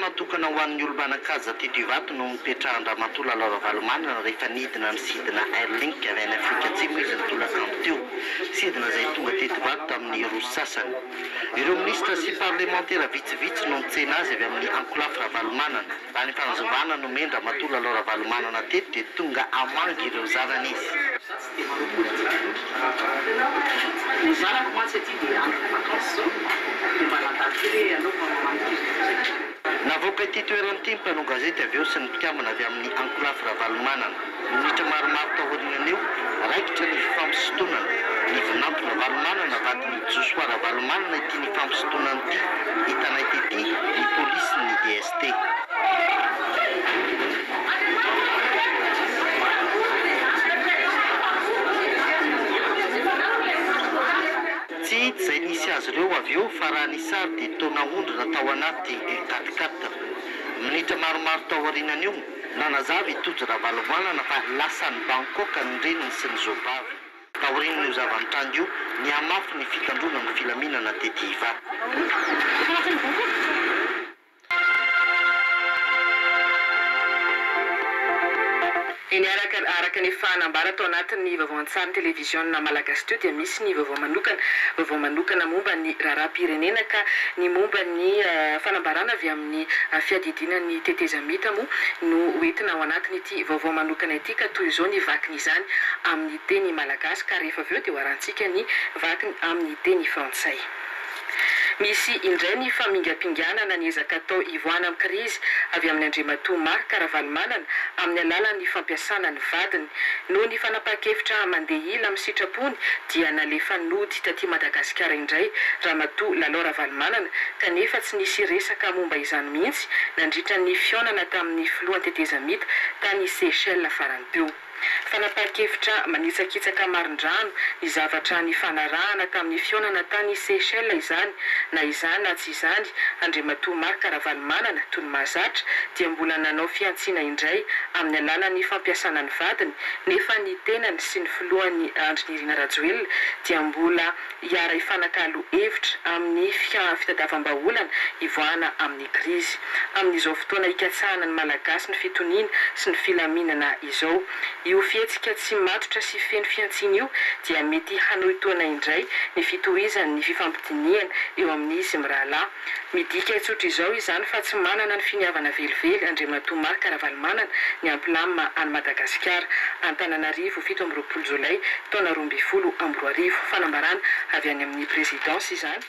natokana ho an'ny olo-manan-kaja teto Ivato no mipetrahan-Ramatoa Laura Valomanana rehefa nidina ny sidina Airlink avy any Afrika Atsimo izy nitolakanto teo, sidina izay tonga teto Ivato tamin'ny roa sasany. Ireo minisitra sy parlemantera vitsivitsy no nitsena azy avy amin'ny Ankolafy Ravalomanana. Raha ny fanazavana nomeny Ramatoa Laura Valomanana teto dia tonga hamangy ireo zanany izy. Navoaka ity toerana ity mpanao gazety avy eo sy ny mpikambana avy amin'ny Ankolafy Ravalomanana. Minitra maromaro taorianana eo, raikitra ny fifampisontonana. Ny vinanto Ravalomanana vadiny Joshua Ravalomanana ity ny fampisontonana ity, hitanay tety ny polisy ny DST. Tsy hita izay nisy azy ireo avy eo fa raha ny sary dia taona ondrona tao anaty 4x4. Minitra maromaro tao aorianana io, nanazava itojo Ravalomanana fa lasa ny Bangkok ny reniny sy ny Zobavy. Taorian'io zava-nitranga io, ny hamafy ny fitandrona ny filaminana tety Ivato. Araka ny fanambara tao anatin'ny vaovao an-tsary televiziona malagasy teo dia misy ny vaovao manokana momba ny raharaham-pirenena ka ny momba ny fanambarana avy amin'ny fiadidinan'ny tetezamita moa no hoentina ao anatin'ity vaovao manokana ity ka toy izao ny vakiny izany amin'ny teny malagasy ka rehefa avy eo dia hoarantsika ny vakiny amin'ny teny frantsay. Misy indray ny famingam-pinganana niezaka atao ivoana amin'ny krizy avy amin'ny Andriamatoa Marc Ravalomanana amin'ny alalan'ny fampiasana ny vadiny. Noho ny fanapahan-kevitra mandeha ila amin'ny sitrapony dia nalefa nody taty Madagasikara indray Ramatoa Laura Valomanana kanefa tsy nisy resaka momba izany mihitsy nandritra ny fionana tamin'ny filohan'ny tetezamita tany Seychelles farany teo. Fanapahan-kevitra manitsakitsaka marindrano ny zavatra ny fanarahana tamin'ny fionana tany Seychelles izany na izany na tsy izany Andriamatoa Marc Ravalomanana toy ny mahazatra dia mbola nanao fiantsiana indray amin'ny alalan'ny fampiasana ny vadiny nefa ny tenany sy ny filohan'ny Andrinirina Rajoelina dia mbola hiara hifanakalo hevitra amin'ny fitadiavam-baolana ivoana amin'ny krizy. Amin'izao fotoana hikatsahana ny malagasy ny fitoniana sy ny filaminana izao. Io fihetsika tsy matotra sy feno fiantsiana io dia mety hanohitoana indray ny fitohizany ny fifampidiniana eo amin'izy mirahalahy. Midika itsotra izao izany fa tsy manana ny finiavana velively Andriamatoa Marc Ravalomanana ny ampilama any Madagasikara. Antananarivo 7 Jolay taona 2020 fanambarana avy any amin'ny présidence izany.